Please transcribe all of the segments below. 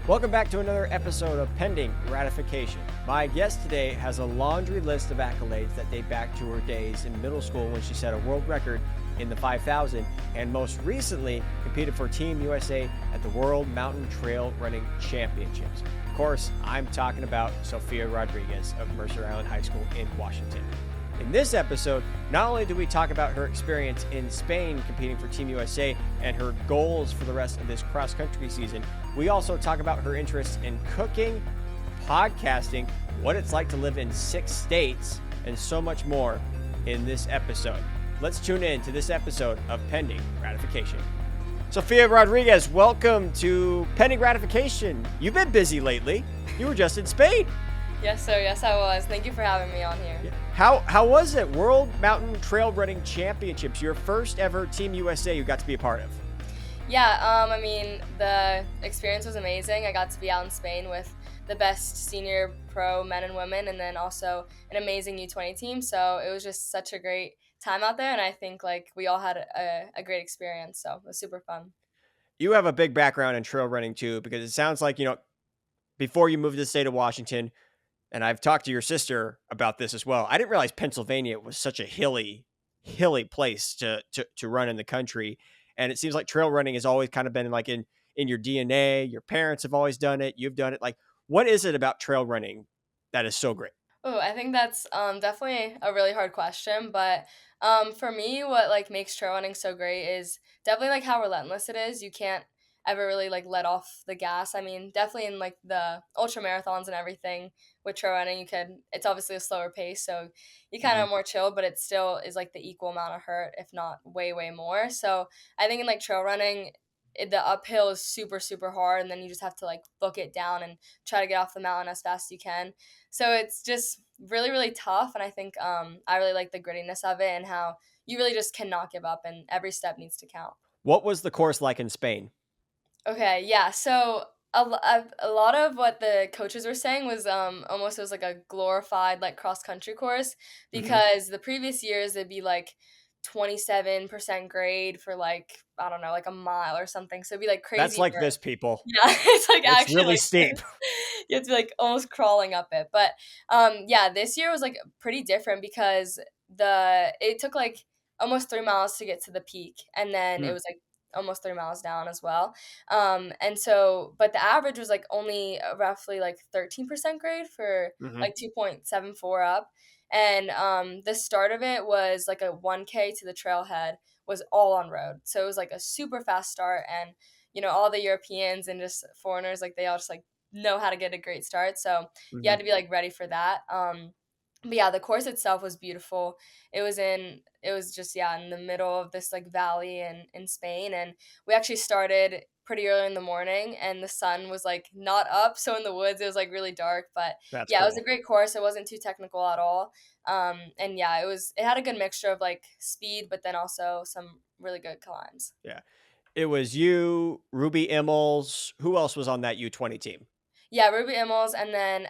Welcome back to another episode of Pending Ratification. My guest today has a laundry list of accolades that date back to her days in middle school when she set a world record in the 5,000 and most recently competed for Team USA at the World Mountain Trail Running Championships. Of course, I'm talking about Sophia Rodriguez of Mercer Island High School in Washington. In this episode, not only do we talk about her experience in Spain competing for Team USA and her goals for the rest of this cross-country season, we also talk about her interests in cooking, podcasting, what it's like to live in 6 states, and so much more in this episode. Let's tune in to this episode of Pending Ratification. Sophia Rodriguez, welcome to Pending Ratification. You've been busy lately. You were just in Spain. Yes, sir. Yes, I was. Thank you for having me on here. How was it? World Mountain Trail Running Championships, your first ever Team USA you got to be a part of. Yeah, the experience was amazing. I got to be out in Spain with the best senior pro men and women, and then also an amazing U20 team. So it was just such a great time out there, and I think we all had a great experience. So it was super fun. You have a big background in trail running too, because it sounds like, before you moved to the state of Washington, and I've talked to your sister about this as well. I didn't realize Pennsylvania was such a hilly place to run in the country. And it seems like trail running has always kind of been like in your DNA. Your parents have always done it. You've done it. Like, what is it about trail running that is so great? Oh, I think that's definitely a really hard question, but for me, what makes trail running so great is definitely how relentless it is. You can't ever really let off the gas. I mean, definitely in the ultra marathons and everything with trail running, it's obviously a slower pace, so you kind of more chill, but it still is the equal amount of hurt, if not way more. So I think in trail running, the uphill is super super hard, and then you just have to book it down and try to get off the mountain as fast as you can. So it's just really, really tough. And I think I really like the grittiness of it and how you really just cannot give up and every step needs to count. What was the course like in Spain? Okay, yeah. So a lot of what the coaches were saying was almost it was like a glorified cross country course because the previous years it'd be 27% grade for I don't know, a mile or something. So it'd be crazy. That's like this, people. Yeah, it's It's actually really steep. you have to be almost crawling up it. But yeah, this year was pretty different because it took almost 3 miles to get to the peak, and then it was almost 3 miles down as well. And so, but the average was only roughly 13% grade for 2.74 up. And the start of it was a 1K to the trailhead was all on road. So it was a super fast start, and all the Europeans and just foreigners they all just know how to get a great start. So you had to be ready for that. But yeah, the course itself was beautiful. It was just in the middle of this valley in Spain, and we actually started pretty early in the morning and the sun was not up, so in the woods it was really dark, but That's yeah, cool. it was a great course. It wasn't too technical at all. And yeah, it had a good mixture of speed but then also some really good climbs. Yeah. It was you, Ruby Immels. Who else was on that U20 team? Yeah, Ruby Immels, and then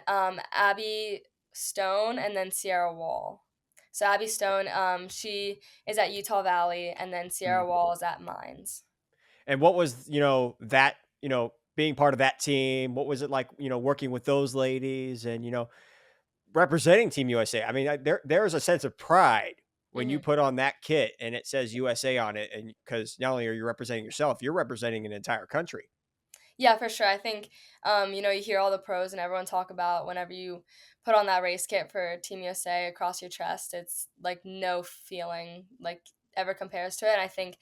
Abby Stone, and then Sierra Wall. So Abby Stone, she is at Utah Valley, and then Sierra Wall is at Mines. And what was, that, being part of that team? What was it like, working with those ladies and, representing Team USA? I mean, there is a sense of pride when you put on that kit and it says USA on it. And because not only are you representing yourself, you're representing an entire country. Yeah, for sure. I think, you hear all the pros and everyone talk about whenever you put on that race kit for Team USA across your chest, it's no feeling ever compares to it. And I think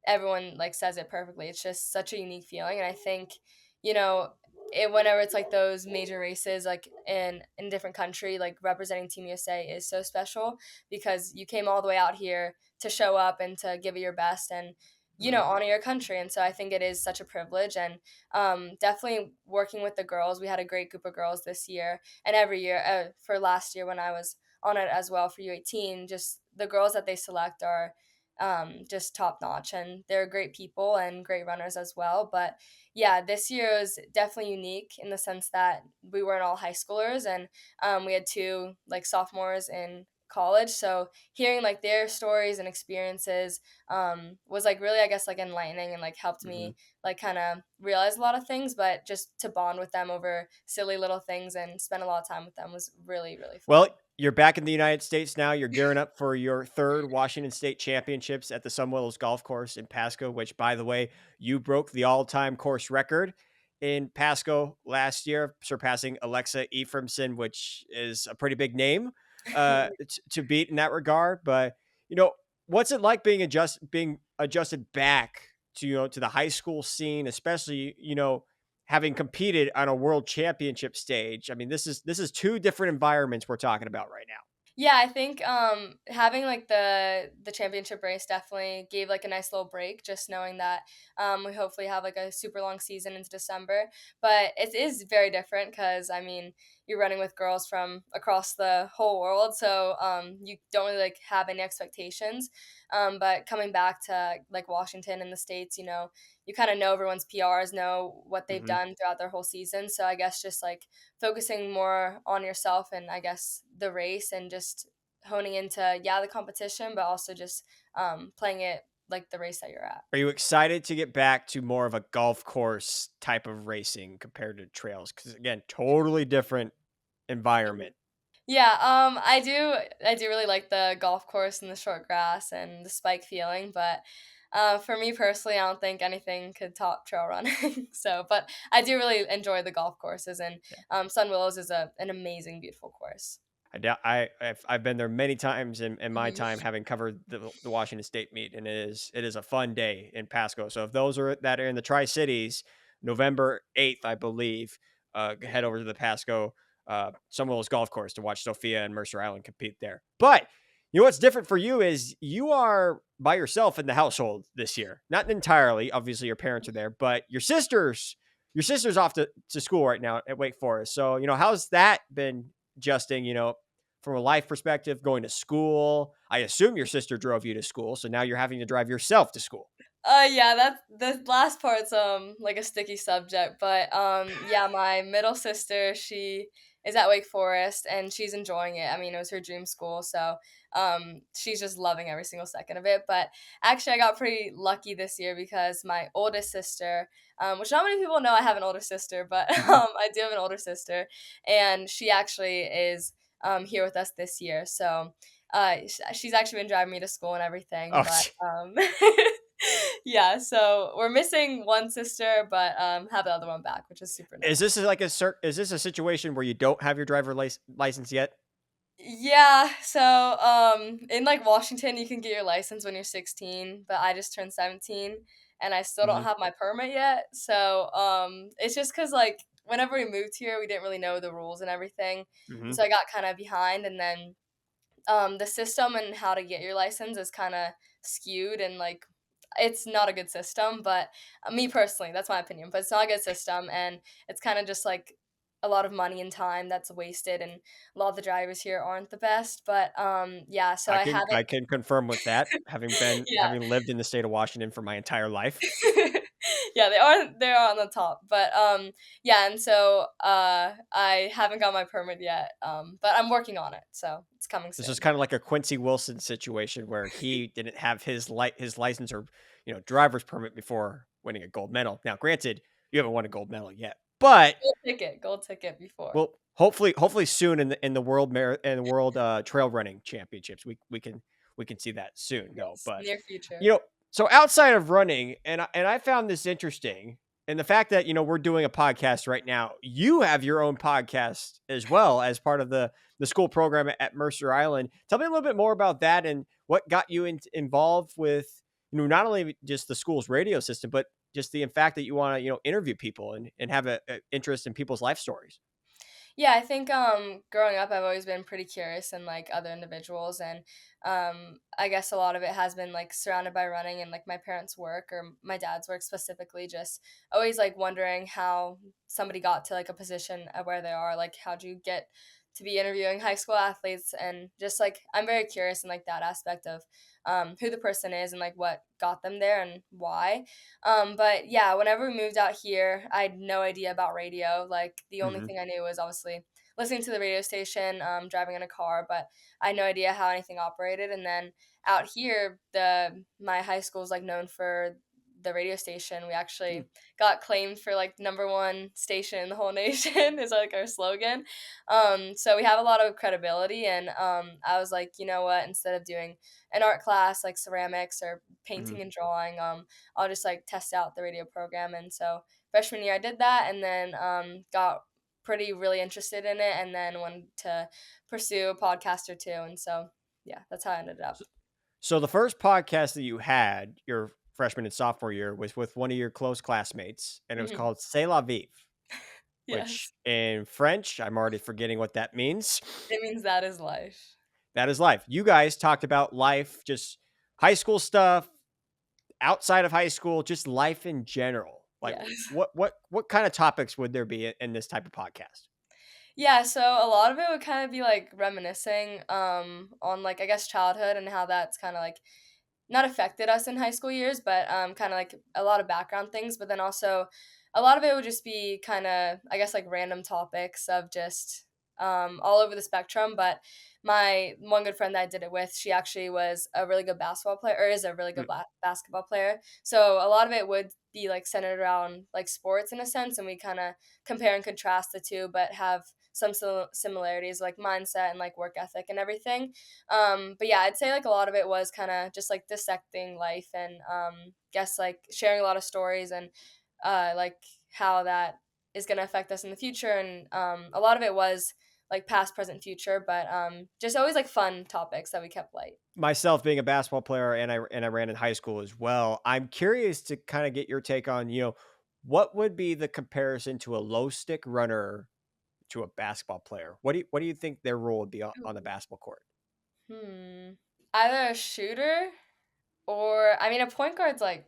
everyone says it perfectly. It's just such a unique feeling. And I think, whenever it's those major races, in different country, representing Team USA is so special because you came all the way out here to show up and to give it your best and honor your country. And so I think it is such a privilege. And definitely working with the girls, we had a great group of girls this year and every year for last year when I was on it as well for U18, just the girls that they select are just top notch, and they're great people and great runners as well. But yeah, this year was definitely unique in the sense that we weren't all high schoolers, and we had two sophomores college. So hearing like their stories and experiences was like really, I guess, like enlightening and like helped Hmm. me like kind of realize a lot of things. But just to bond with them over silly little things and spend a lot of time with them was really, really Well, fun. you're back in the United States now. You're gearing up for your third Washington State Championships at the Sun Willows Golf Course in Pasco, which, by the way, you broke the all-time course record in Pasco last year, surpassing Alexa Ephraimson, which is a pretty big name to beat in that regard. But you know, what's it like being adjusted back to to the high school scene, especially having competed on a world championship stage? I mean, this is two different environments we're talking about right now. Yeah, I think having like the championship race definitely gave like a nice little break, just knowing that we hopefully have like a super long season into December. But it is very different because I mean you're running with girls from across the whole world, so you don't really like have any expectations. But coming back to like Washington in the States, you kind of know everyone's PRs, know what they've Hmm. done throughout their whole season. So I guess just like focusing more on yourself and I guess the race and just honing into the competition, but also just playing it like the race that you're at. Are you excited to get back to more of a golf course type of racing compared to trails? Because again, totally different Mhm. environment. Yeah, I do really like the golf course and the short grass and the spike feeling, but for me personally, I don't think anything could top trail running. So, but I do really enjoy the golf courses, and Sun Willows is an amazing, beautiful course. I've been there many times in my Hmm. time having covered the Washington State meet, and it is a fun day in Pasco. So if those are that are in the Tri Cities, November 8th, I believe, head over to the Pasco Summerl's Golf Course to watch Sophia and Mercer Island compete there. But you know what's different for you is you are by yourself in the household this year. Not entirely, obviously your parents are there, but your sister's off to school right now at Wake Forest. So, how's that been adjusting, from a life perspective, going to school? I assume your sister drove you to school, so now you're having to drive yourself to school. Yeah, that's the last part's like a sticky subject, but yeah, my middle sister, she is at Wake Forest and she's enjoying it. I mean, it was her dream school, so she's just loving every single second of it. But actually, I got pretty lucky this year because my oldest sister, which not many people know, I have an older sister, but Hmm. I do have an older sister, and she actually is here with us this year. So she's actually been driving me to school and everything, Oh, but yeah, so we're missing one sister, but have the other one back, which is super is this nice. like is this a situation where you don't have your driver license yet? Yeah, so in like Washington, you can get your license when you're 16, but I just turned 17 and I still don't Hmm. have my permit yet. So it's just because like whenever we moved here, we didn't really know the rules and everything, and Hmm. so I got kind of behind, and then the system and how to get your license is kind of skewed and like it's not a good system, but me personally, that's my opinion, but it's not a good system and it's kind of just like a lot of money and time that's wasted and a lot of the drivers here aren't the best, but yeah, so I I can I haven't. can confirm with that, Yeah. having lived in the state of Washington for my entire life. Yeah, they are on the top, but yeah, and so I haven't got my permit yet, but I'm working on it, so it's coming This is soon. kind of like a Quincy Wilson situation where he didn't have his license or driver's permit before winning a gold medal. Now, granted, you haven't won a gold medal yet, but Gold ticket before. well, hopefully soon in the world trail running championships, we can see that soon. No, Yes, but near future. you know, so outside of running, and I found this interesting, and the fact that we're doing a podcast right now. You have your own podcast as well as part of the school program at Mercer Island. Tell me a little bit more about that and what got you involved with not only just the school's radio system, but just the fact that you want to interview people and have a interest in people's life stories. Yeah, I think growing up I've always been pretty curious in like other individuals and I guess a lot of it has been like surrounded by running and like my parents' work or my dad's work specifically just always like wondering how somebody got to like a position of where they are, like how'd you get to be interviewing high school athletes and just like I'm very curious in like that aspect of who the person is and like what got them there and why. But yeah, whenever we moved out here, I had no idea about radio. Like the only Hmm. thing I knew was obviously listening to the radio station, driving in a car, but I had no idea how anything operated. And then out here, the my high school is like known for the radio station. We Hmm. actually got claimed for like number one station in the whole nation is like our slogan. So we have a lot of credibility, and I was like, you know what, instead of doing an art class like ceramics or Mhm. painting and drawing, I'll just like test out the radio program. And so freshman year I did that, and then got pretty really interested in it, and then wanted to pursue a podcast or two. And so yeah, that's how I ended up. So the first podcast that you had your freshman and sophomore year was with one of your close classmates, and it was Hmm. called C'est la vie, which Yes, in French, I'm already forgetting what that means. it means that is life. That is life. You guys talked about life, just high school stuff, outside of high school, just life in general. Like Yes. what kind of topics would there be in this type of podcast? Yeah, so a lot of it would kind of be like reminiscing on like I guess childhood and how that's kind of like not affected us in high school years, but kind of like a lot of background things. But then also, a lot of it would just be kind of, I guess, like random topics of just all over the spectrum. But my one good friend that I did it with, she actually was a really good basketball player, or is a really good Mm. basketball player. So a lot of it would be like centered around like sports in a sense, and we kind of compare and contrast the two, but have some similarities like mindset and like work ethic and everything. But yeah, I'd say like a lot of it was kind of just like dissecting life, and guess like sharing a lot of stories, and like how that is going to affect us in the future. And a lot of it was like past, present, future, but just always like fun topics that we kept light. Myself being a basketball player and I ran in high school as well. I'm curious to kind of get your take on, what would be the comparison to a low stick runner to a basketball player? What do you think their role would be on the Ooh. basketball court? Either a shooter or I mean a point guard's like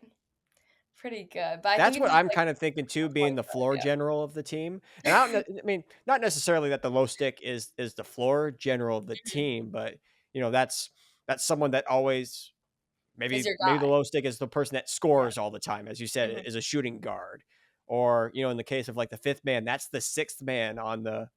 pretty good, but I think That's it'd what be I'm like kind of thinking too, a point being the guard. floor general of the team. And I mean, not necessarily that the low stick is the floor general of the Yeah. Mhm. team, but that's someone that always Is your maybe the guy. low stick is the person that Yeah. scores all the time, as you said, Hmm. is a shooting guard, or in the case of like the fifth man, that's the sixth man on the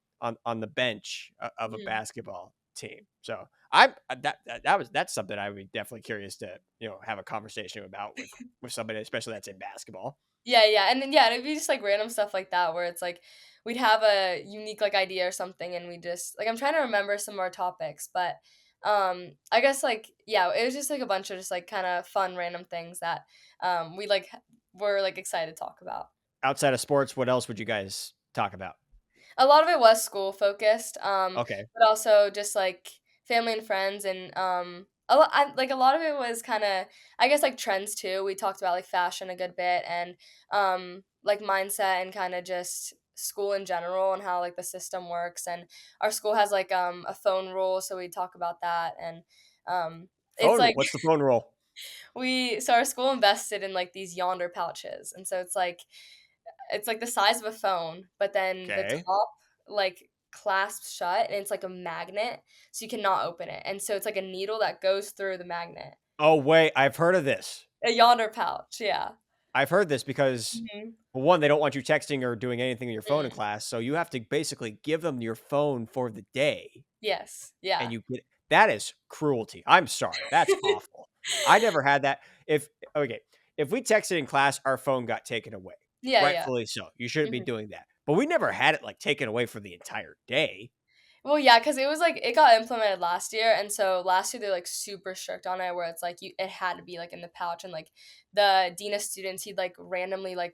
bench of a Hmm. basketball team. So that's something I would be definitely curious to have a conversation about with somebody, especially that's in basketball. Yeah, yeah, and then yeah, it'd be just like random stuff like that where it's like we'd have a unique like idea or something, and we just like I'm trying to remember some more topics, but I guess like yeah, it was just like a bunch of just like kind of fun random things that we like were like excited to talk about. Outside of sports, what else would you guys talk about? A lot of it was school focused, Okay. but also just like family and friends, and like a lot of it was kind of I guess like trends too. We talked about like fashion a good bit, and like mindset, and kind of just school in general and how like the system works. And our school has like a phone rule, so we talk about that. And it's Phone rule. like What's the phone rule? our school invested in like these yonder pouches, and so it's like the size of a phone, but then the Okay. top like clasps shut, and it's like a magnet, so you cannot open it. And so it's like a needle that goes through the magnet. Oh wait, I've heard of this. A yonder pouch, yeah. I've heard this because, Mhm. well, one, they don't want you texting or doing anything on your phone in Mm. class, so you have to basically give them your phone for the day, Yes, and yeah. you get that is cruelty. I'm sorry, that's awful. I never had that. If okay, if we texted in class, our phone got taken away, Yeah, yeah. rightfully so. You shouldn't be Mhm. doing that. But we never had it like taken away for the entire day. Well, yeah, because it was like it got implemented last year, and so last year they're like super strict on it, where it's like it had to be like in the pouch, and like the dean of students, he'd like randomly like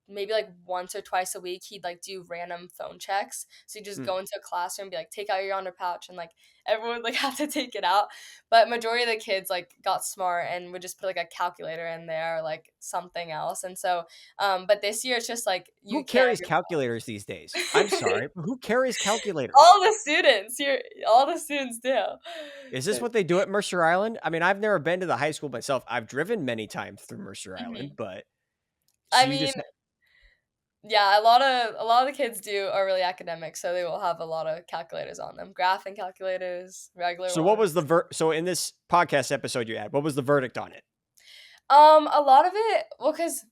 maybe like once or twice a week he'd like do random phone checks. So you just Mm. go into a classroom and be like, take out your yonder pouch, and like everyone would like have to take it out. But majority of the kids like got smart and would just put like a calculator in there or like something else. And so but this year it's just like Who you can't carries have calculators these days? I'm your sorry, but who carries calculators? all the students here, all the students do. Is this what they do at Mercer Island? I mean, I've never been to the high school myself. I've driven many times through Mercer Island, Mhm. but I so you mean, just yeah, a lot of the kids do are really academic, so they will have a lot of calculators on them, graphing calculators, regular so what was ones. the so in this podcast episode you had, what was the verdict on it? A lot of it, well, cause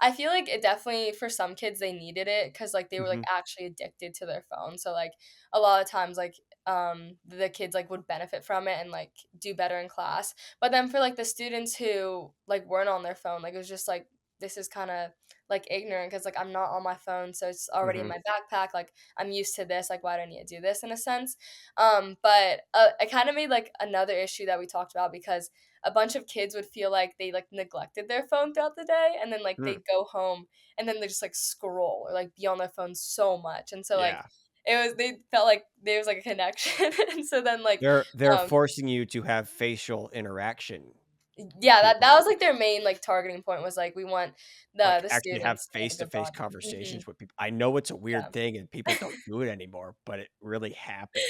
I feel like it definitely for some kids they needed it because like they were like Hmm. actually addicted to their phone. So like a lot of times like the kids like would benefit from it and like do better in class. But then for like the students who like weren't on their phone, like it was just like this is kind of like ignorant because like I'm not on my phone, so it's already in Hmm. my backpack. Like I'm used to this. Like why do I need to do this in a sense? But it kind of made like another issue that we talked about because a bunch of kids would feel like they like neglected their phone throughout the day and then like Mm. they'd go home and then they just like scroll or like be on their phone so much and so like Yeah. it was they felt like there was like a connection and so then like They're um forcing you to have facial interaction with yeah that people. was like their main like targeting point was like we want Like, the actually have students to have a good face-to-face bond. Hmm. conversations with people. I know it's a weird Yeah. thing and people don't do it anymore, but it really happens.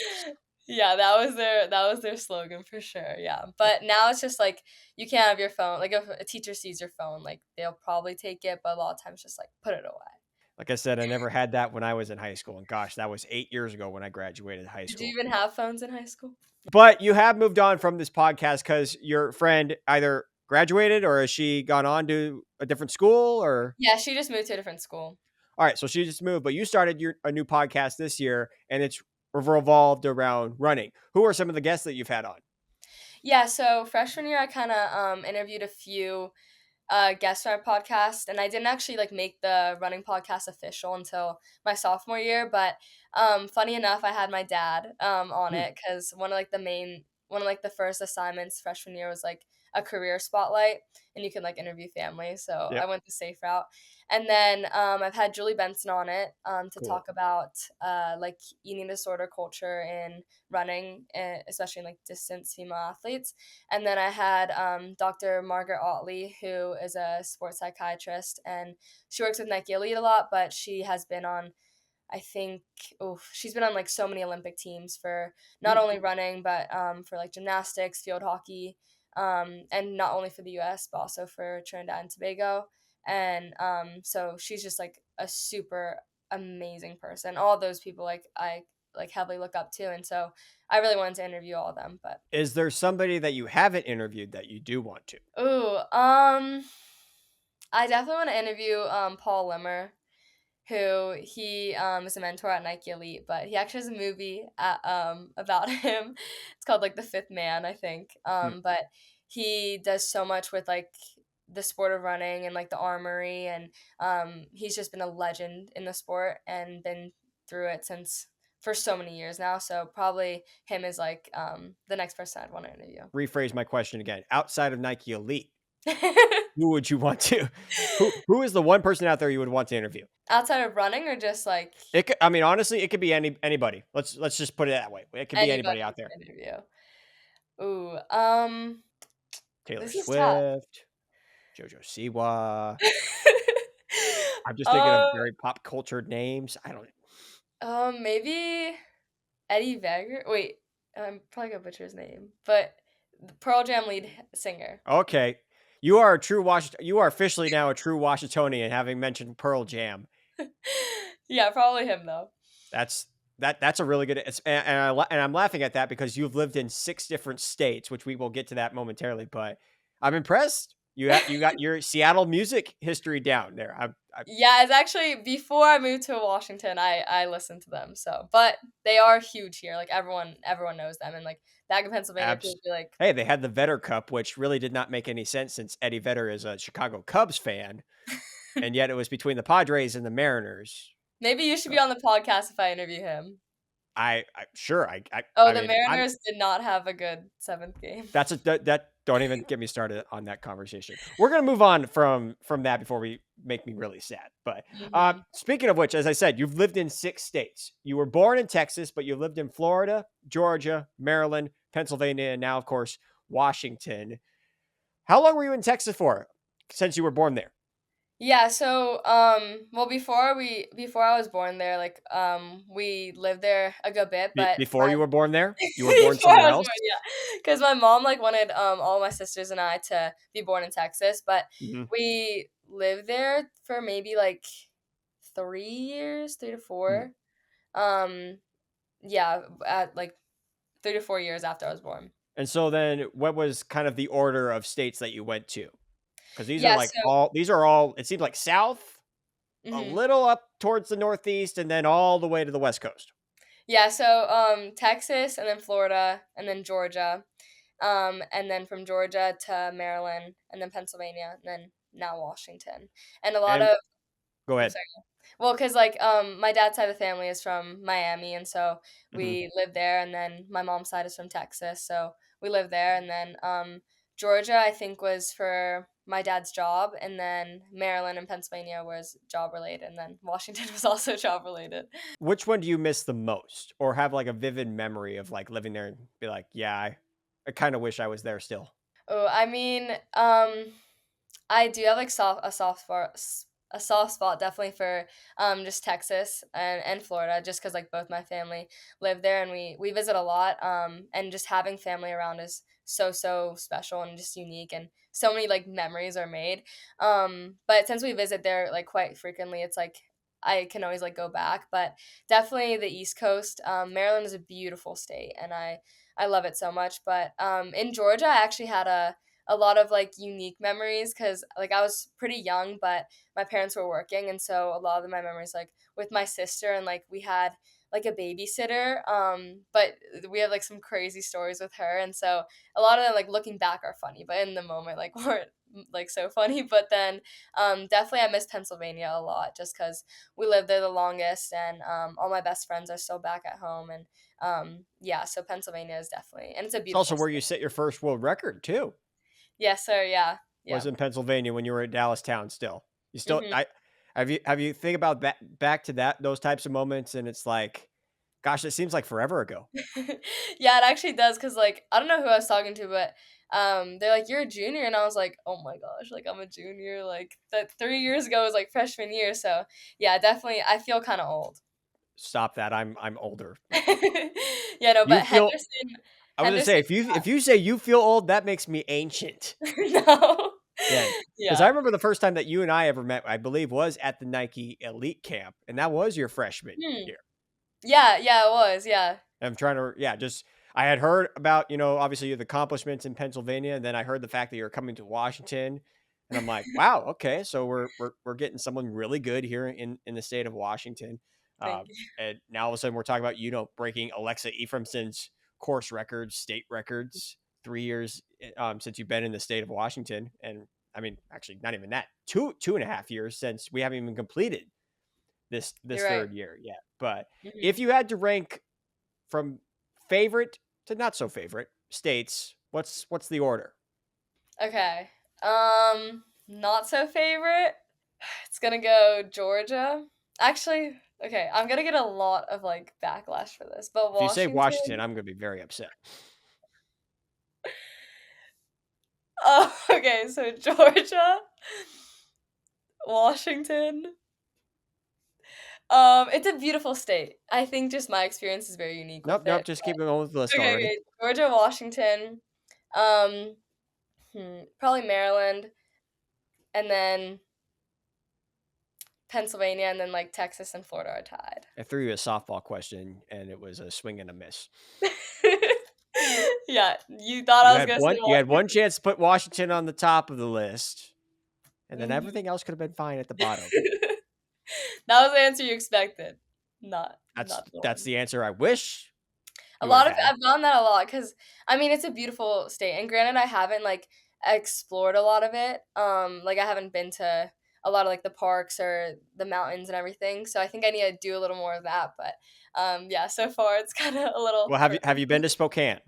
Yeah, that was their slogan for sure. Yeah. Like But now it's just like you can't have your phone. Like if a teacher sees your phone, like they'll probably take it, but a lot of times just like put it away. like I said, I never had that when I was in high school, and gosh, that was 8 years ago when I graduated high Did you school. even have phones in high school? But you have moved on from this podcast because your friend either graduated or has she gone on to a different school or Yeah, she just moved to a different school. all right, so she just moved, but you started a new podcast this year and it's revolved around running. Who are some of the guests that you've had on? Yeah, so freshman year I kind of interviewed a few guest on our podcast, and I didn't actually like make the running podcast official until my sophomore year. But funny enough, I had my dad on Hmm. it because one of like the first assignments freshman year was like a career spotlight, and you can like interview family. So I Yep. went the safe route, and then I've had Julie Benson on it to Cool. talk about like eating disorder culture in running, especially in like distance female athletes. And then I had Dr. Margaret Otley, who is a sports psychiatrist, and she works with Nike Elite a lot, but she has been on, I think, oh, she's been on like so many Olympic teams for not Hmm. only running, but for like gymnastics, field hockey, and not only for the US, but also for Trinidad and Tobago. And so she's just like a super amazing person. All those people like I like heavily look up to, and so I really wanted to interview all of them, but Is there somebody that you haven't interviewed that you do want to? ooh, I definitely want to interview Paul Limmer, who he is a mentor at Nike Elite, but he actually has a movie about him. It's called like The Fifth Man, I think. Hmm. But he does so much with like the sport of running and like the armory, and he's just been a legend in the sport and been through it since for so many years now. So probably him is like the next person I'd want to interview. Rephrase my question again. Outside of Nike Elite, who would you want to who is the one person out there you would want to interview? Outside of running or just like It could, I mean, honestly, it could be anybody. Let's just put it that way. It could be anybody anybody out there. to interview? Ooh, Taylor this is tough. Swift, JoJo Siwa. I'm just thinking of Um, very pop cultured names. I don't. maybe Eddie Vedder. Wait, I'm probably gonna butcher his name, but the Pearl Jam lead singer. Okay, you are a true Washington. You are officially now a true Washingtonian, having mentioned Pearl Jam. Yeah, probably him though. That's that's a really good. And I'm laughing at that because you've lived in 6 different states, which we will get to that momentarily. But I'm impressed. You got your Seattle music history down there. I Yeah, it's actually before I moved to Washington, I listened to them. So, but they are huge here. Like everyone knows them, and like back in Pennsylvania, abs. people be like, Hey, they had the Vetter Cup, which really did not make any sense since Eddie Vedder is a Chicago Cubs fan, and yet it was between the Padres and the Mariners. maybe you should be So on the podcast if I interview him. I sure Oh, I the mean I'm Mariners did not have a good seventh game. that's a that don't even get me started on that conversation. We're gonna move on from that before we make me really sad. But Hmm. speaking of which, as I said, you've lived in 6 states. You were born in Texas, but you lived in Florida, Georgia, Maryland, Pennsylvania, and now of course Washington. How long were you in Texas for? Since you were born there? Yeah, so well before I was born there, like we lived there a good bit, but Before you were born there? You were born before I somewhere was else? born, yeah. Because my mom like wanted all my sisters and I to be born in Texas, but Mhm. we lived there for maybe like 3 years, 3 to Mhm. 4. Um yeah, at like 3 to 4 years after I was born. And so then what was kind of the order of states that you went to? Because Yeah, so these are all, it seems like south, a mhm. little up towards the northeast, and then all the way to the west coast. Yeah, so, Texas, and then Florida, and then Georgia, and then from Georgia to Maryland, and then Pennsylvania, and then now Washington, and a lot And of go I'm ahead. sorry. Well, cause like, my dad's side of the family is from Miami, and so Mhm. we live there, and then my mom's side is from Texas, so we live there, and then, Georgia, I think, was for my dad's job, and then Maryland and Pennsylvania was job related, and then Washington was also job related. Which one do you miss the most, or have like a vivid memory of like living there and be like, yeah, I kind of wish I was there still. Oh, I mean, I do have like a soft spot definitely for just Texas and Florida just because like both my family live there and we visit a lot and just having family around is so special and just unique and so many like memories are made but since we visit there like quite frequently it's like I can always like go back but definitely the East Coast Maryland is a beautiful state and I love it so much but in Georgia I actually had a lot of like unique memories because like I was pretty young, but my parents were working, and so a lot of my memories like with my sister and like we had like a babysitter, but we have like some crazy stories with her, and so a lot of them like looking back are funny, but in the moment like weren't like so funny. But then definitely I miss Pennsylvania a lot just because we lived there the longest, and all my best friends are still back at home, and yeah, so Pennsylvania is definitely and it's a It's also beautiful where you state. set your first world record too. Yes, sir. Yeah, Was yeah. in Pennsylvania when you were at Dallas Town still. You still Mhm. I have you think about back to that those types of moments and it's like, gosh, it seems like forever ago. Yeah, it actually does, cause like, I don't know who I was talking to, but, they're like, "You're a junior," and I was like, "Oh my gosh, like, I'm a junior," like, that 3 years ago was, like, freshman year, so, yeah, definitely, I feel kinda old. Stop that. I'm older. Yeah, no, You but feel I was gonna say Henderson if you say you feel old, that makes me ancient. no. Yeah, because I Yeah. remember the first time that you and I ever met, I believe, was at the Nike Elite Camp, and that was your freshman Hmm. year. Yeah, yeah, it was, yeah. I'm trying to, yeah, just I had heard about, obviously the accomplishments in Pennsylvania, and then I heard the fact that you're coming to Washington, and I'm like, wow, okay, so we're getting someone really good here in the state of Washington, uh, Thank you. and now all of a sudden we're talking about breaking Alexa Ephraimson's course records, state records, 3 years since you've been in the state of Washington, and I mean actually not even that, 2.5 years since we haven't even completed this You're right. third year yet, but Mhm. if you had to rank from favorite to not so favorite states, what's the order? Okay. Not so favorite? It's gonna go Georgia. Actually, okay, I'm gonna get a lot of like backlash for this, but If you say Washington, Washington. I'm gonna be very upset. Oh, okay, so Georgia, Washington. It's a beautiful state. I think just my experience is very unique Nope, with nope. it. Just keep going with the list Okay, already. okay, Georgia, Washington, um, probably Maryland, and then Pennsylvania, and then like Texas and Florida are tied. I threw you a softball question, and it was a swing and a miss. Yeah, you thought I was gonna say You had one Washington. chance to put Washington on the top of the list, and then Mhm. everything else could have been fine at the bottom. That was the answer you expected, not the That's one. the answer I wish A you would have lot of had. I've gotten that a lot because I mean, it's a beautiful state, and granted, I haven't, like, explored a lot of it, like, I haven't been to a lot of, like, the parks or the mountains and everything, so I think I need to do a little more of that, but, yeah, so far, it's kinda a little Well, hurt. have you been to Spokane?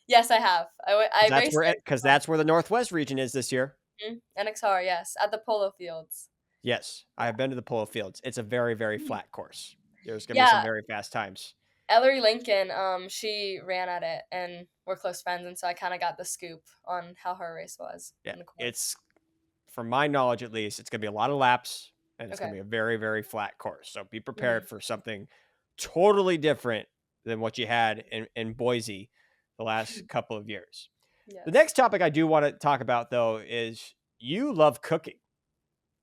Yes, I have. I raced there Because 2 times. that's where the Northwest region is this year. Mhm, NXR, yes, at the Polo Fields. Yes, I Yeah. have been to the polo fields. It's a very, very Mhm. flat course. There's gonna be some Yeah, very fast times. Ellery Lincoln, she ran at it, and we're close friends, and so I kinda got the scoop on how her race was Yeah, in the course. it's from my knowledge at least, it's gonna be a lot of laps and it's gonna Okay. be a very, very flat course. So be prepared Mhm. for something totally different than what you had in Boise the last couple of years. The Yes. next topic I do want to talk about though is you love cooking.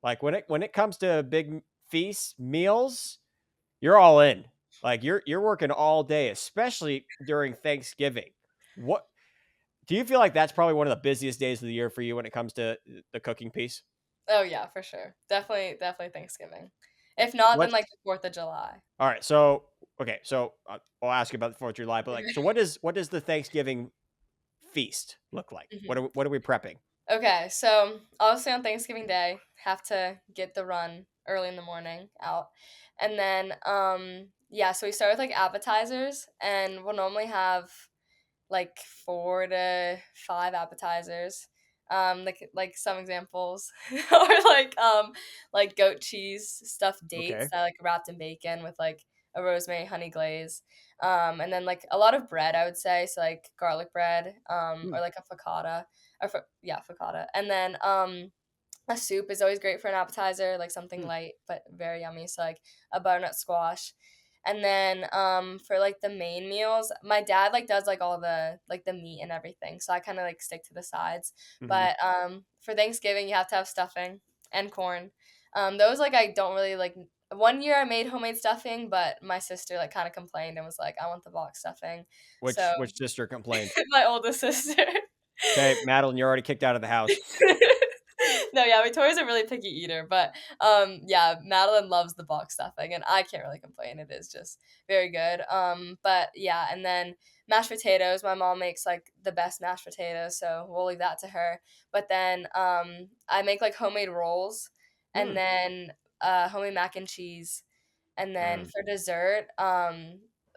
Like when it comes to big feasts, meals, you're all in. Like you're working all day, especially during Thanksgiving. What Do you feel like that's probably one of the busiest days of the year for you when it comes to the cooking piece? Oh yeah, for sure. Definitely Thanksgiving. If not, then What's like the 4th of July. all right? So okay, so I'll ask you about the Fourth of July, but like, so what does the Thanksgiving feast look like? Mhm. What are we prepping? Okay, so obviously on Thanksgiving Day, have to get the run early in the morning out. And then yeah, so we start with like appetizers and we'll normally have like 4 to 5 appetizers. Like some examples are like goat cheese stuffed dates Okay. that like wrapped in bacon with like a rosemary honey glaze. And then like a lot of bread I would say, so like garlic bread, Hmm. or like a focaccia, yeah, focaccia. And then a soup is always great for an appetizer, like something Hmm. light but very yummy. So like a butternut squash. And then for like the main meals, my dad like does like all the meat and everything. So I kind of like stick to the sides. Hmm. But for Thanksgiving, you have to have stuffing and corn. Those like I don't really like. One year I made homemade stuffing, but my sister like kind of complained and was like, "I want the box stuffing." So Which sister complained? my oldest sister. Okay, Madeline, you're already kicked out of the house. No, yeah, Victoria's a really picky eater, but yeah, Madeline loves the box stuffing, and I can't really complain. It is just very good. But yeah, and then mashed potatoes. My mom makes like the best mashed potatoes, so we'll leave that to her. But then I make like homemade rolls, and Hmm. then homemade mac and cheese, and then Mm. for dessert,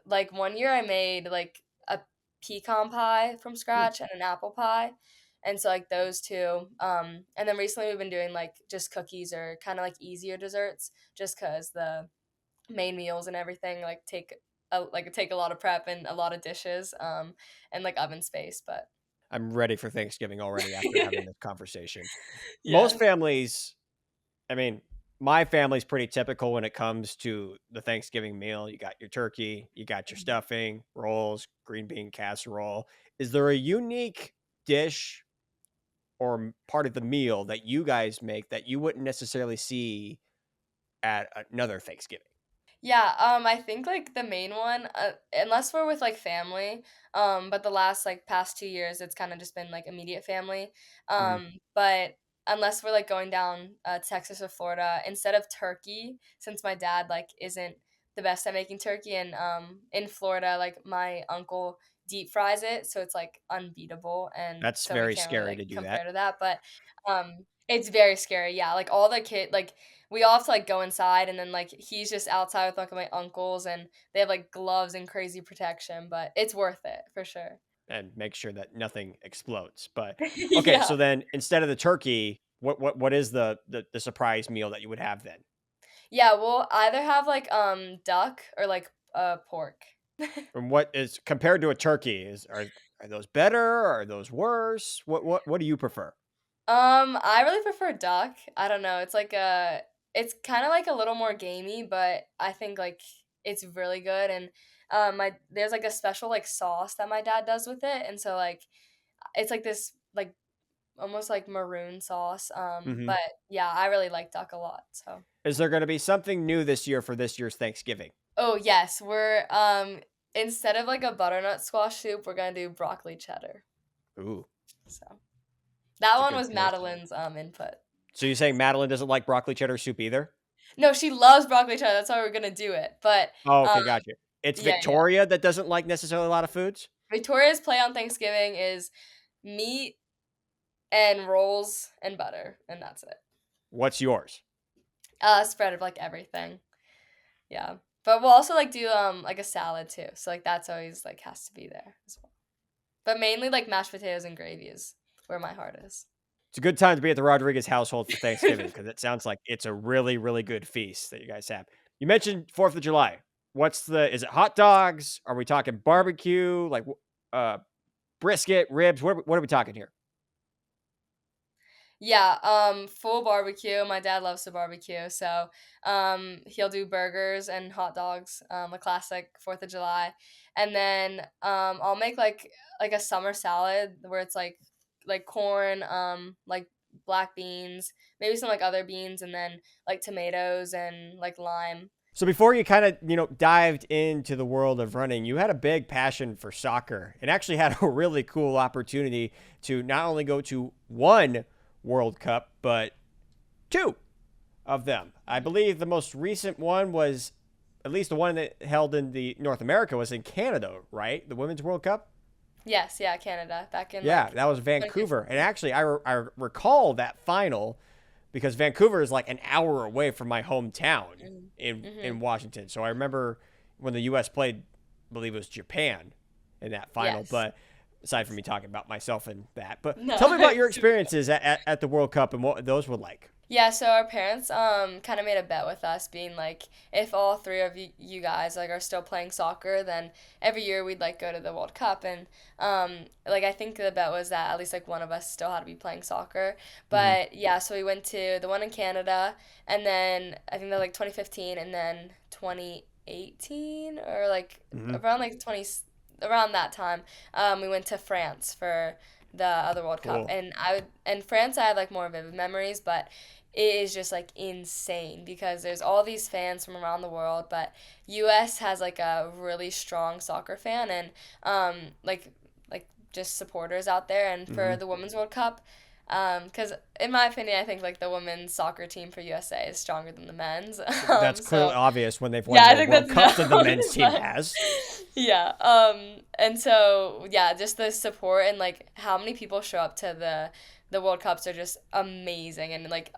like one year I made like a pecan pie from Hmm. scratch and an apple pie. And so like those two. And then recently we've been doing like just cookies or kind of like easier desserts just cuz the main meals and everything like take a lot of prep and a lot of dishes and like oven space, but I'm ready for Thanksgiving already after having this conversation. Most yes. families, I mean, my family's pretty typical when it comes to the Thanksgiving meal. You got your turkey, you got your Mhm. stuffing, rolls, green bean casserole. Is there a unique dish or part of the meal that you guys make that you wouldn't necessarily see at another Thanksgiving? Yeah, I think like the main one, unless we're with like family, but the last like past 2 years, it's kind of just been like immediate family. Mhm. But unless we're like going down Texas or Florida, instead of turkey, since my dad like isn't the best at making turkey, and in Florida, like my uncle deep fries it, so it's like unbeatable, and That's so we very can't really scary like to do that. compare to that. But it's very scary. Yeah, like all the kid like we all have to like go inside and then like he's just outside with like my uncles and they have like gloves and crazy protection, but it's worth it for sure. And make sure that nothing explodes. But okay, Yeah. so then instead of the turkey, what is the surprise meal that you would have then? Yeah, we'll either have like duck or like pork. And what is compared to a turkey? Are those better? Are those worse? What do you prefer? I really prefer duck. I don't know. It's kind of like a little more gamey, but I think like it's really good and my there's like a special like sauce that my dad does with it and so like it's like this like almost like maroon sauce, Hmm. but yeah, I really like duck a lot, so Is there going to be something new this year for this year's Thanksgiving? oh, yes, we're, instead of, like, a butternut squash soup, we're gonna do broccoli cheddar, Ooh, so that it's a one good was choice. Madeline's, input. So you're saying Madeline doesn't like broccoli cheddar soup either? No, she loves broccoli cheddar, that's why we're gonna do it, but, Oh, um okay, gotcha. It's yeah, yeah. Victoria that doesn't like necessarily a lot of foods. Victoria's play on Thanksgiving is meat and rolls and butter, and that's it. What's yours? Spread of, like, everything, yeah, but we'll also, like, do, like, a salad too, so, like, that's always, like, has to be there as well. But mainly, like, mashed potatoes and gravy is where my heart is. It's a good time to be at the Rodriguez household for Thanksgiving because it sounds like it's a really, really good feast that you guys have. You mentioned 4th of July. Is it hot dogs? Are we talking barbecue? Like, uh, brisket, ribs? What are we talking here? Yeah, full barbecue. My dad loves to barbecue, so he'll do burgers and hot dogs, a classic 4th of July, and then I'll make like a summer salad where it's like corn, like black beans, maybe some like other beans, and then like tomatoes and like lime. So before you kind of, dived into the world of running, you had a big passion for soccer and actually had a really cool opportunity to not only go to one World Cup, but two of them. I believe the most recent one was, at least the one that held in the North America, was in Canada, right? The Women's World Cup? Yes, yeah, Canada, back in Yeah, that was Vancouver. And actually, I recall that final because Vancouver is like an hour away from my hometown in Washington. So I remember when the U.S. played, I believe it was Japan in that final. Yes. But aside from me talking about myself and that, but No. tell me about your experiences at the World Cup and what those were like. Yeah, so our parents kind of made a bet with us, being like, if all three of you guys like are still playing soccer, then every year we'd like go to the World Cup. And like I think the bet was that at least like one of us still had to be playing soccer. But yeah, so we went to the one in Canada, and then I think that like 2015, and then 2018, or like around like 20 around that time, we went to France for the other World Cool. Cup. And France I have like more vivid memories, but it is just like insane because there's all these fans from around the world, but US has like a really strong soccer fan, and like just supporters out there. And for the Women's World Cup, because in my opinion, I think like the women's soccer team for USA is stronger than the men's. That's clearly So obvious when they've won yeah, I the think World that's Cup that the known, men's team but has. yeah. And so yeah, just the support and like how many people show up to the World Cups are just amazing. And like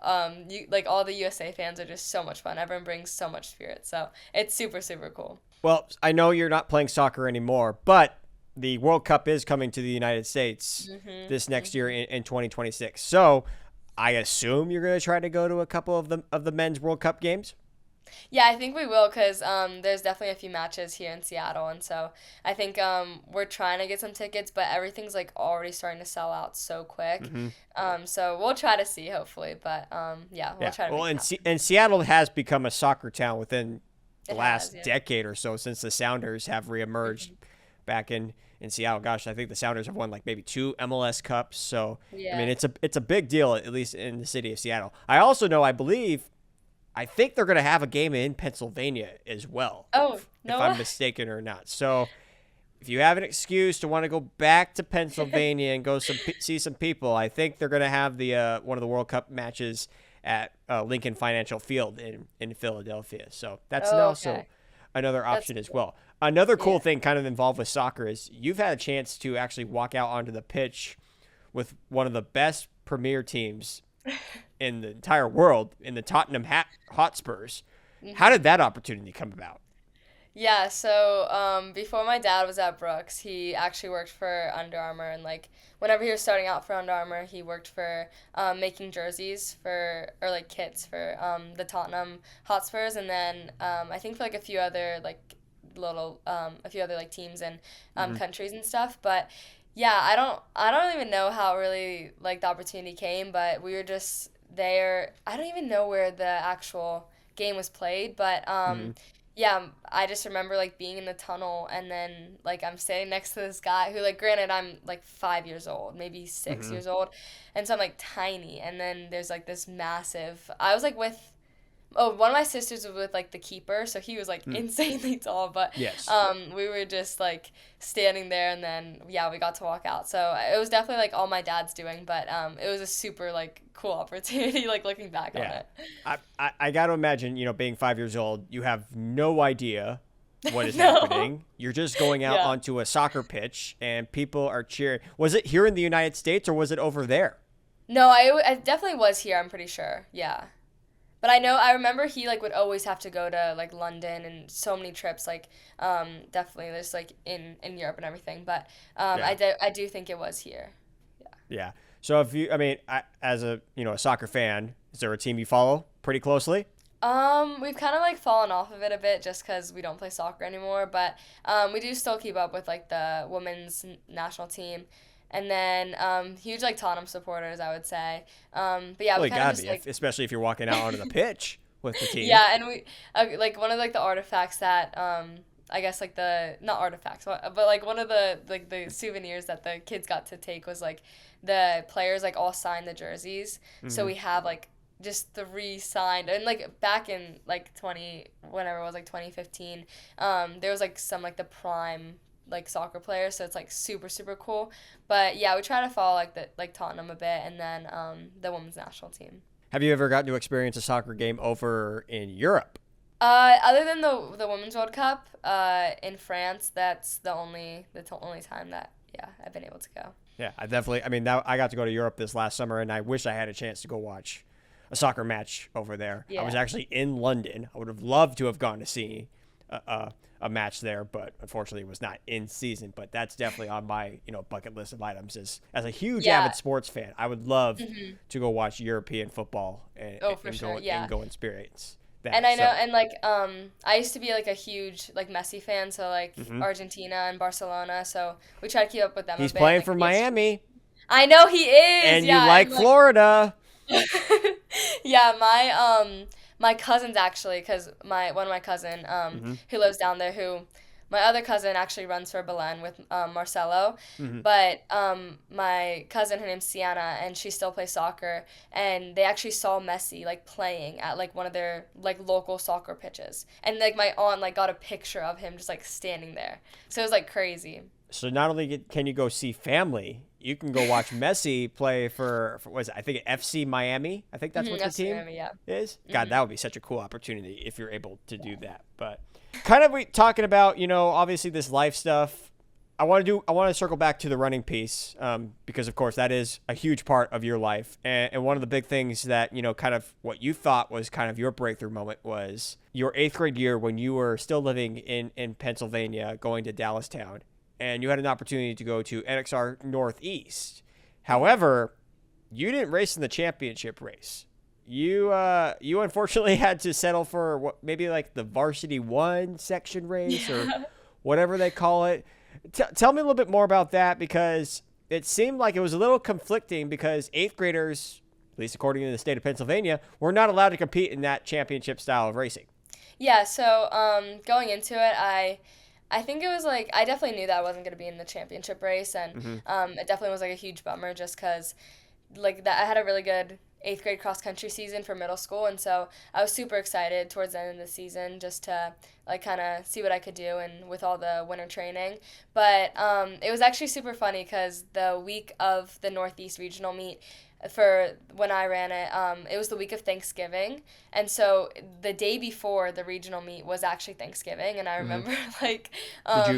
you like all the USA fans are just so much fun. Everyone brings so much spirit, so it's super super cool. Well, I know you're not playing soccer anymore, but the World Cup is coming to the United States this next year in 2026. So I assume you're going to try to go to a couple of the men's World Cup games. Yeah, I think we will, because there's definitely a few matches here in Seattle, and so I think we're trying to get some tickets, but everything's like already starting to sell out so quick. So we'll try to see, hopefully, but yeah, we'll try to Well, make it and happen. and Seattle has become a soccer town within the It last has, yeah. decade or so since the Sounders have reemerged back in Seattle. Gosh, I think the Sounders have won like maybe 2 MLS Cups. So I Yeah. mean, it's a big deal, at least in the city of Seattle. I also know, I think they're going to have a game in Pennsylvania as well. Oh, if no I'm way. mistaken or not. So if you have an excuse to want to go back to Pennsylvania and go see some people, I think they're going to have the one of the World Cup matches at Lincoln Financial Field in Philadelphia. So that's Oh, also okay. another That's option as cool. well. Another cool Yeah. thing kind of involved with soccer is you've had a chance to actually walk out onto the pitch with one of the best premier teams in the entire world, in the Tottenham Hotspurs. How did that opportunity come about? Yeah, so before my dad was at Brooks, he actually worked for Under Armour, and like whenever he was starting out for Under Armour, he worked for making jerseys or like kits for the Tottenham Hotspurs, and then I think for like a few other like like teams and countries and stuff. But yeah, I don't even know how really like the opportunity came, but we were just there. I don't even know where the actual game was played, but yeah, I just remember like being in the tunnel, and then like I'm standing next to this guy who, like, granted I'm like 5 years old, maybe 6 years old, and so I'm like tiny, and then there's like this massive. I was like with. Oh, one of my sisters was with like the keeper, so he was like insanely tall. But Yes. we were just like standing there, and then yeah, we got to walk out. So it was definitely like all my dad's doing, but it was a super like cool opportunity. Like looking back on Yeah. it. I got to imagine, being 5 years old, you have no idea what is No. happening. You're just going out Yeah. onto a soccer pitch and people are cheering. Was it here in the United States or was it over there? No, I definitely was here. I'm pretty sure. Yeah. But I remember he like would always have to go to like London and so many trips, like definitely just like in Europe and everything. But Yeah. I do think it was here. Yeah. So as a soccer fan, is there a team you follow pretty closely? We've kind of like fallen off of it a bit just because we don't play soccer anymore. But we do still keep up with like the women's national team. And then huge like Tottenham supporters, I would say. But yeah, Well, we you kind of gotta just be, like especially if you're walking out onto the pitch with the team. yeah, and we like one of like the artifacts that I guess like the not artifacts, but like one of the like the souvenirs that the kids got to take was like the players like all signed the jerseys. So we have like just three signed, and like back in like 20 whenever it was like 2015, there was like some like the prime like soccer players, so it's like super super cool. But yeah, we try to follow like the like Tottenham a bit, and then the women's national team. Have you ever gotten to experience a soccer game over in Europe? Other than the Women's World Cup in France, that's the only time that yeah I've been able to go. Yeah, I definitely. I mean, I got to go to Europe this last summer, and I wish I had a chance to go watch a soccer match over there. I was Yeah. actually in London. I would have loved to have gone to see a match there, but unfortunately, it was not in season. But that's definitely on my bucket list of items. As a huge Yeah. avid sports fan, I would love hmm to go watch European football Oh, for sure. and Yeah. go experience And that. I know, So, and like, I used to be like a huge like Messi fan, so like mhm. Argentina and Barcelona. So we try to keep up with them a He's bit. And, playing like for PSG. Miami, I know he is. and you Yeah, like and like, Florida. yeah, my cousins actually, cause my one of my cousin Hmm. who lives down there, who my other cousin actually runs for Belen with Marcelo, Hmm. but my cousin, her name's Sienna, and she still plays soccer, and they actually saw Messi like playing at like one of their like local soccer pitches, and like my aunt like got a picture of him just like standing there, so it was like crazy. So not only can you go see family, you can go watch Messi play for what is it? I think FC Miami. I think that's what the That's team Miami, yeah. is. God, hmm that would be such a cool opportunity if you're able to do that. But kind of talking about obviously this life stuff. I want to circle back to the running piece because of course that is a huge part of your life, and one of the big things that kind of what you thought was kind of your breakthrough moment was your eighth grade year when you were still living in Pennsylvania, going to Dallastown, and you had an opportunity to go to NXR Northeast. However, you didn't race in the championship race. You unfortunately had to settle for what maybe like the varsity one section race or Yeah. whatever they call it. Tell me a little bit more about that because it seemed like it was a little conflicting because eighth graders, at least according to the state of Pennsylvania, were not allowed to compete in that championship style of racing. Yeah, so going into it, I think it was like I definitely knew that I wasn't going to be in the championship race, and Hmm. it definitely was like a huge bummer just because like that I had a really good eighth grade cross country season for middle school, and so I was super excited towards the end of the season just to like kind of see what I could do and with all the winter training. But it was actually super funny because the week of the Northeast regional meet for when I ran it, it was the week of Thanksgiving, and so the day before the regional meet was actually Thanksgiving, and I Hmm. remember like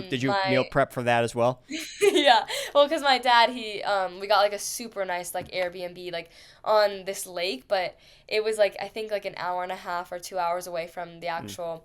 Did you meal my prep for that as well? yeah. Well, because my dad, we got like a super nice like Airbnb like on this lake, but it was like I think like an hour and a half or 2 hours away from the Mm. actual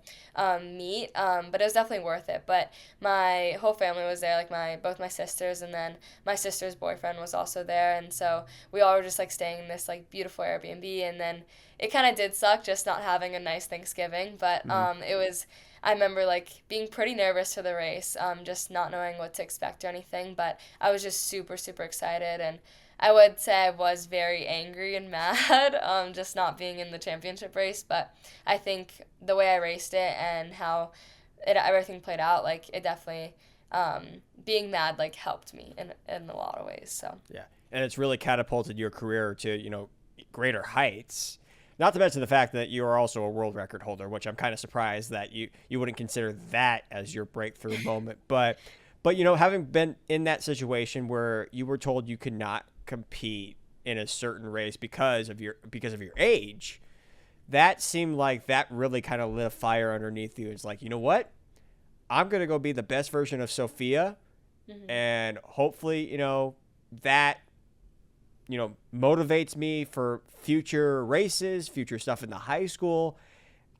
meet. But it was definitely worth it. But my whole family was there, like my both my sisters, and then my sister's boyfriend was also there, and so we all were just like staying in this like beautiful Airbnb, and then it kind of did suck just not having a nice Thanksgiving, but Hmm. it was. I remember like being pretty nervous for the race, just not knowing what to expect or anything, but I was just super, super excited, and I would say I was very angry and mad, just not being in the championship race, but I think the way I raced it and how everything played out, like it definitely, being mad like helped me in a lot of ways, so. Yeah, and it's really catapulted your career to greater heights. Not to mention the fact that you are also a world record holder, which I'm kind of surprised that you wouldn't consider that as your breakthrough moment. But having been in that situation where you were told you could not compete in a certain race because of your age, that seemed like that really kind of lit a fire underneath you. It's like, you know what? I'm gonna go be the best version of Sophia, hmm and hopefully, that motivates me for future races, future stuff in the high school.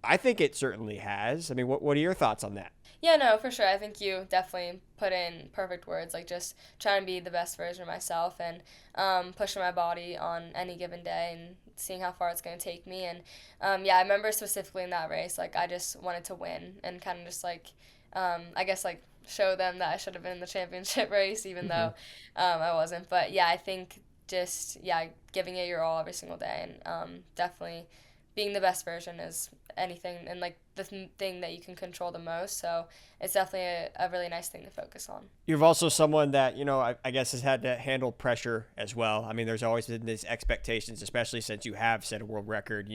I think it certainly has. I mean, what are your thoughts on that? Yeah, no, for sure. I think you definitely put in perfect words, like just trying to be the best version of myself and pushing my body on any given day and seeing how far it's going to take me. And yeah, I remember specifically in that race, like I just wanted to win and kind of just like, I guess like show them that I should have been in the championship race, even Hmm. though I wasn't. But yeah, I think just, yeah, giving it your all every single day and definitely being the best version is anything and like the thing that you can control the most. So it's definitely a really nice thing to focus on. You're also someone that, I guess has had to handle pressure as well. I mean, there's always been these expectations, especially since you have set a world record.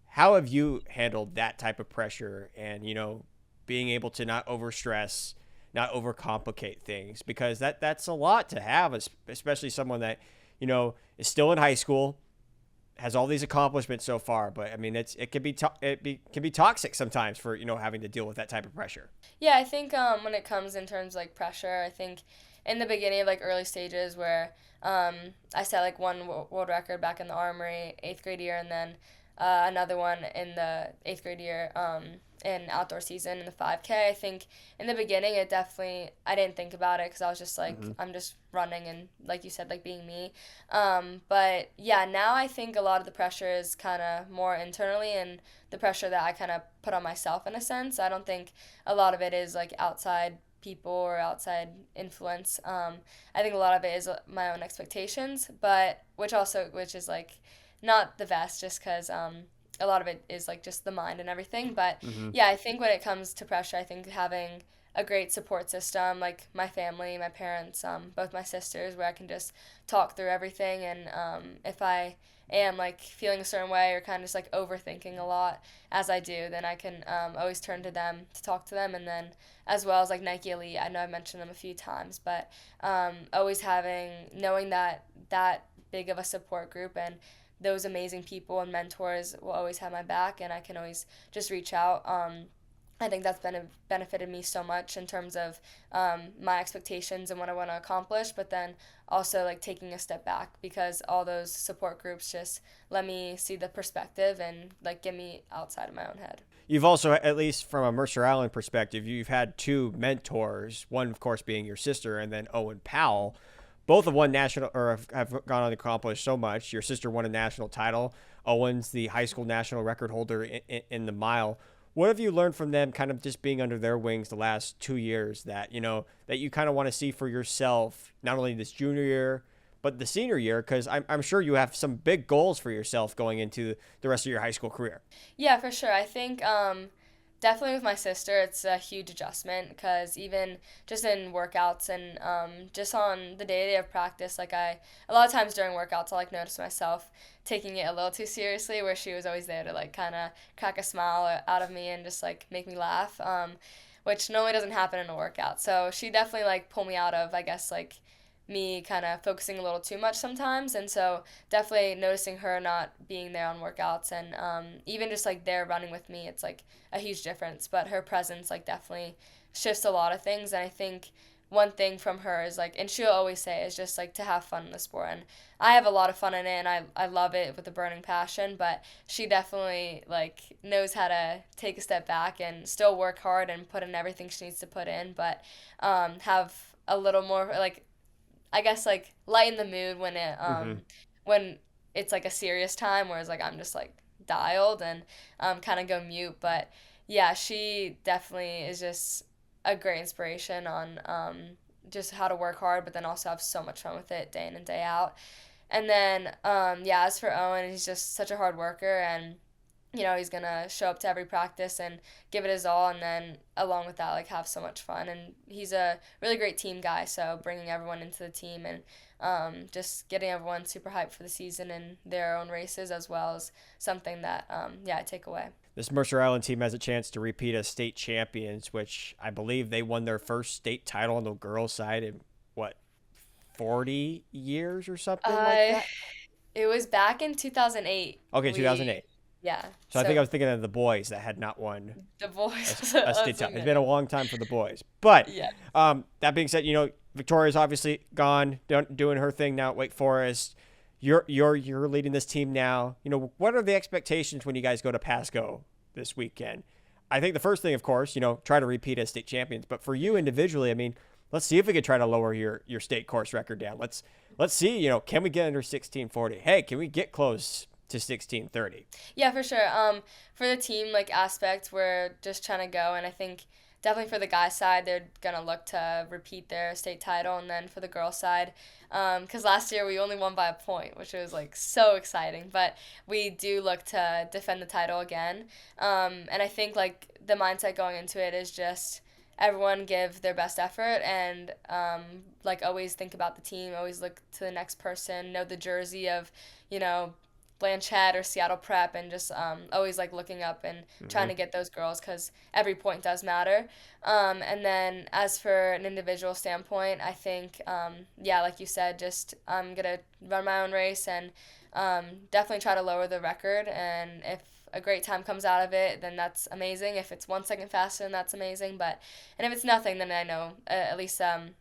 How have you handled that type of pressure and, being able to not overstress, not overcomplicate things? Because that's a lot to have, especially someone that, is still in high school, has all these accomplishments so far, but I mean, it can be toxic sometimes for having to deal with that type of pressure. Yeah, I think when it comes in terms like pressure, I think in the beginning of like early stages where I set like one world record back in the Armory 8th grade year, and then another one in the 8th grade year in outdoor season in the 5K. I think in the beginning I didn't think about it because I was just like, I'm just running and like you said, like being me. But yeah, now I think a lot of the pressure is kind of more internally and the pressure that I kind of put on myself in a sense. I don't think a lot of it is like outside people or outside influence. I think a lot of it is my own expectations, but which is like not the best just because a lot of it is like just the mind and everything. But yeah, I think when it comes to pressure, I think having a great support system, like my family, my parents, both my sisters, where I can just talk through everything. And if I am like feeling a certain way or kind of just like overthinking a lot as I do, then I can always turn to them to talk to them. And then as well as like Nike Elite, I know I've mentioned them a few times, but always knowing that big of a support group and those amazing people and mentors will always have my back, and I can always just reach out. I think that's benefited me so much in terms of my expectations and what I want to accomplish, but then also like taking a step back because all those support groups just let me see the perspective and like get me outside of my own head. You've also, at least from a Mercer Island perspective, you've had two mentors, one of course being your sister and then Owen Powell. Both have won national or have gone on to accomplish so much. Your sister won a national title. Owen's the high school national record holder in the mile. What have you learned from them kind of just being under their wings the last 2 years that you kind of want to see for yourself, not only this junior year, but the senior year? Because I'm sure you have some big goals for yourself going into the rest of your high school career. Yeah, for sure. I think definitely with my sister, it's a huge adjustment because even just in workouts and just on the day of practice, like a lot of times during workouts, I'll like notice myself taking it a little too seriously, where she was always there to like kind of crack a smile out of me and just like make me laugh, which normally doesn't happen in a workout. So she definitely like pulled me out of, I guess, like me kind of focusing a little too much sometimes. And so definitely noticing her not being there on workouts and even just like there running with me, it's like a huge difference. But her presence like definitely shifts a lot of things. And I think one thing from her is like, and she'll always say, is just like to have fun in the sport. And I have a lot of fun in it and I love it with a burning passion, but she definitely like knows how to take a step back and still work hard and put in everything she needs to put in, but have a little more like, I guess like lighten the mood when it's like a serious time, whereas like I'm just like dialed and kind of go mute. But yeah, she definitely is just a great inspiration on just how to work hard, but then also have so much fun with it day in and day out. And then yeah, as for Owen, he's just such a hard worker, and he's gonna show up to every practice and give it his all, and then along with that, like have so much fun. And he's a really great team guy, so bringing everyone into the team and just getting everyone super hyped for the season and their own races as well is something that I take away. This Mercer Island team has a chance to repeat as state champions, which I believe they won their first state title on the girls' side in 40 years or something like that? It was back in 2008. Okay, 2008. Yeah. So I think I was thinking of the boys that had not won the boys. a state title. It's been a long time for the boys. But yeah. That being said, Victoria's obviously gone, doing her thing now at Wake Forest. You're leading this team now. What are the expectations when you guys go to Pasco this weekend? I think the first thing, of course, try to repeat as state champions. But for you individually, I mean, let's see if we can try to lower your state course record down. Let's see, can we get under 1640? Hey, can we get close to 1630? Yeah, for sure. For the team like aspect, we're just trying to go, and I think definitely for the guys side, they're gonna look to repeat their state title, and then for the girls side, because last year we only won by a point, which was like so exciting. But we do look to defend the title again, and I think like the mindset going into it is just everyone give their best effort and like always think about the team, always look to the next person, know the jersey of, you know, Blanchette or Seattle Prep, and just always like looking up and trying to get those girls because every point does matter. And then as for an individual standpoint, I think, yeah, like you said, just I'm going to run my own race and definitely try to lower the record. And if a great time comes out of it, then that's amazing. If it's 1 second faster, then that's amazing. And if it's nothing, then I know at least I'm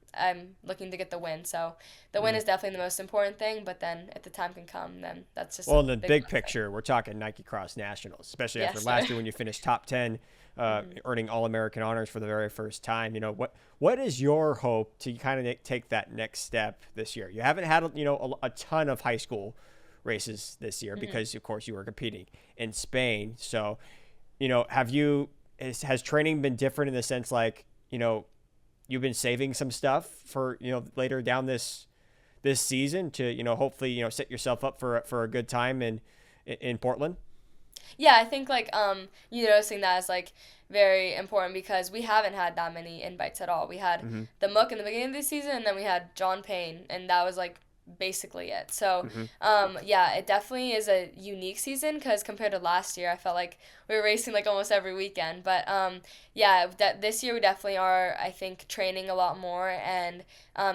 looking to get the win. So the win is definitely the most important thing. But then if the time can come, then that's just well. In the big picture, we're talking Nike Cross Nationals, especially after last year when you finished top 10, earning All-American honors for the very first time. You know, what is your hope to kind of take that next step this year? You haven't had a ton of high school races this year because of course you were competing in Spain. So, you know, has training been different in the sense like, you know, you've been saving some stuff for, you know, later down this season to, you know, hopefully, you know, set yourself up for a good time in Portland? Yeah, I think like you noticing that is like very important because we haven't had that many invites at all. We had the Mook in the beginning of the season, and then we had John Payne, and that was like basically it. So yeah, it definitely is a unique season because compared to last year, I felt like we were racing like almost every weekend. But yeah, this year we definitely are, I think, training a lot more and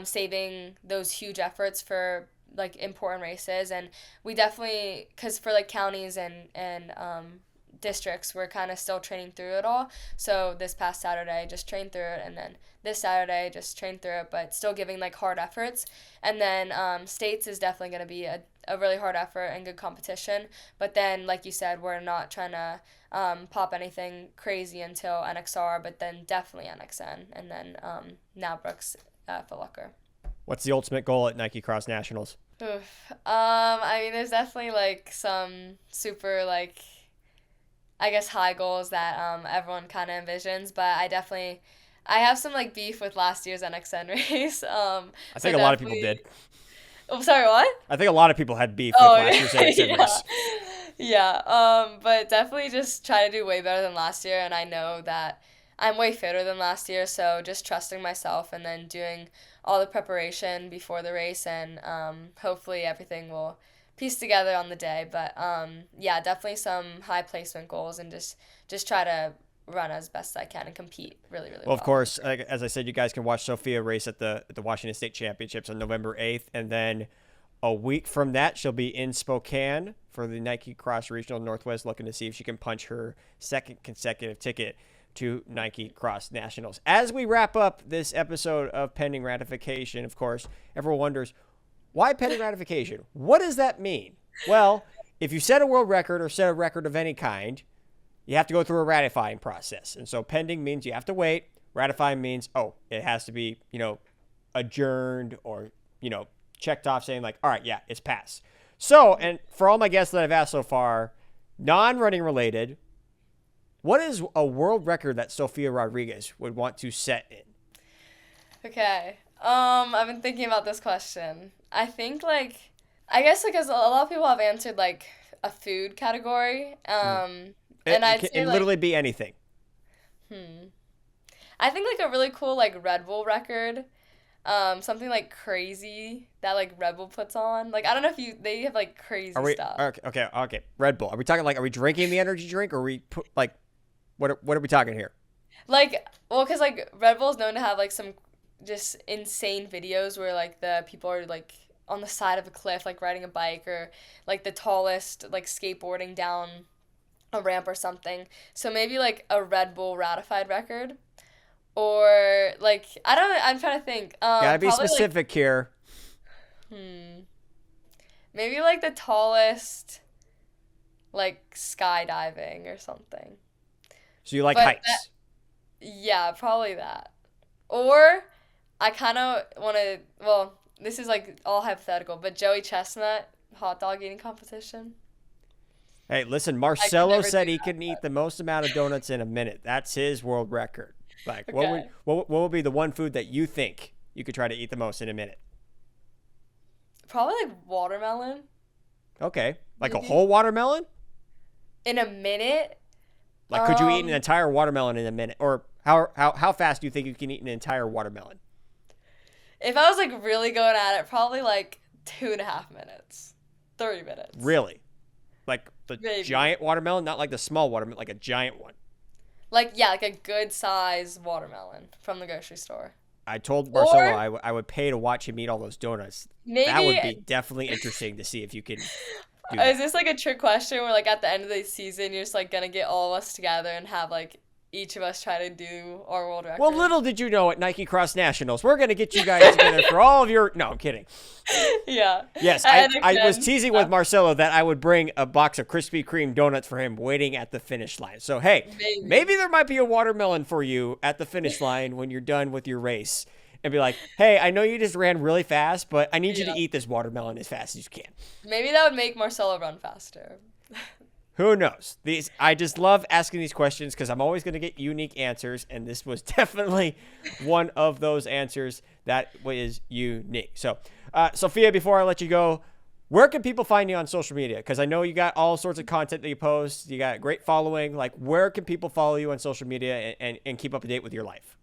saving those huge efforts for like important races. And we definitely, because for like counties and districts, we're kind of still training through it all. So this past Saturday I just trained through it, and then this Saturday just trained through it, but still giving like hard efforts. And then states is definitely going to be a really hard effort and good competition. But then like you said, we're not trying to pop anything crazy until NXR, but then definitely NXN, and then now Brooks for Looker. What's the ultimate goal at Nike Cross Nationals? Oof. I mean, there's definitely like some super like, I guess, high goals that everyone kind of envisions, but I have some like beef with last year's NXN race. I think a lot of people did. Oh, sorry, what? I think a lot of people had beef with last year's NXN race. Yeah, but definitely just try to do way better than last year, and I know that I'm way fitter than last year, so just trusting myself and then doing all the preparation before the race, and hopefully everything will piece together on the day. But yeah, definitely some high placement goals, and just try to run as best I can and compete really, really well. Well, of course, as I said, you guys can watch Sophia race at the Washington State Championships on November 8th, and then a week from that, she'll be in Spokane for the Nike Cross Regional Northwest, looking to see if she can punch her second consecutive ticket to Nike Cross Nationals. As we wrap up this episode of Pending Ratification, of course, everyone wonders, why pending ratification? What does that mean? Well, if you set a world record or set a record of any kind, you have to go through a ratifying process. And so pending means you have to wait. Ratifying means, it has to be, adjourned or, checked off saying like, all right, yeah, it's passed. So, and for all my guests that I've asked so far, non-running related, what is a world record that Sophia Rodriguez would want to set in? Okay. I've been thinking about this question. I think I guess because a lot of people have answered like a food category. And I'd say it literally be anything. I think like a really cool like Red Bull record. Something like crazy that like Red Bull puts on. Like I don't know if they have like crazy stuff. Okay. Red Bull. Are we talking like, are we drinking the energy drink, or are we what are we talking here? Like, well, because like Red Bull is known to have like some just insane videos where like the people are like on the side of a cliff like riding a bike, or like the tallest like skateboarding down a ramp or something. So maybe like a Red Bull ratified record, or like I don't know, I'm trying to think. Gotta be specific here. Maybe like the tallest like skydiving or something. So you like heights? Yeah, probably that. Or I kind of want to, well, this is like all hypothetical, but Joey Chestnut hot dog eating competition. Hey, listen, Marcelo said he can eat the most amount of donuts in a minute. That's his world record. Like, Okay. what would be the one food that you think you could try to eat the most in a minute? Probably like watermelon. Okay, like a Maybe. whole watermelon? In a minute. Like, could you eat an Um, entire watermelon in a minute? Or how fast do you think you can eat an entire watermelon? if I was like really going at it, probably like 2.5 minutes, 30 minutes. Really? Like the Maybe. giant watermelon, not like the small watermelon, like a giant one. Like yeah, like a good size watermelon from the grocery store. I told Marcelo Or I would pay to watch him eat all those donuts. maybe That would be definitely interesting to see if you can do is that. this like a trick question where like at the end of the season you're just like gonna get all of us together and have like each of us try to do our world record? Well, little did you know at Nike Cross Nationals, we're going to get you guys together for all of your... No, I'm kidding. Yeah. Yes, And I was again, teasing with Marcelo that I would bring a box of Krispy Kreme donuts for him waiting at the finish line. So, hey, maybe there might be a watermelon for you at the finish line when you're done with your race. And be like, hey, I know you just ran really fast, but I need you to eat this watermelon as fast as you can. Maybe that would make Marcelo run faster. Who knows? I just love asking these questions because I'm always going to get unique answers, and this was definitely one of those answers that was unique. So, Sophia, before I let you go, where can people find you on social media? Because I know you got all sorts of content that you post. You got great following. Like, where can people follow you on social media and keep up to date with your life?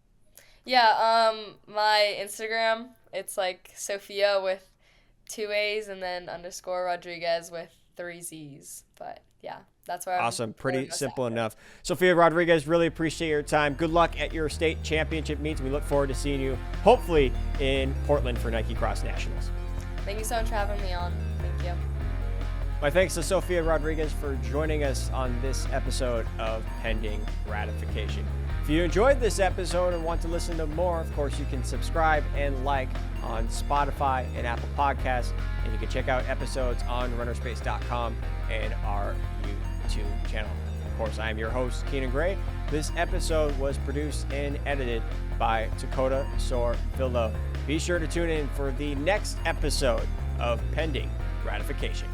Yeah, my Instagram, it's like Sophia with 2 A's and then _ Rodriguez with 3 Z's. But yeah, that's where Awesome. I'm Pretty most simple active. enough. Sophia Rodriguez, really appreciate your time. Good luck at your state championship meets. We look forward to seeing you, hopefully, in Portland for Nike Cross Nationals. Thank you so much for having me on. Thank you. My thanks to Sophia Rodriguez for joining us on this episode of Pending Ratification. If you enjoyed this episode and want to listen to more, of course, you can subscribe and like on Spotify and Apple Podcasts, and you can check out episodes on runnerspace.com and our YouTube channel. Of course, I am your host, Keenan Gray. This episode was produced and edited by Dakota Sorvillo. Be sure to tune in for the next episode of Pending Ratification.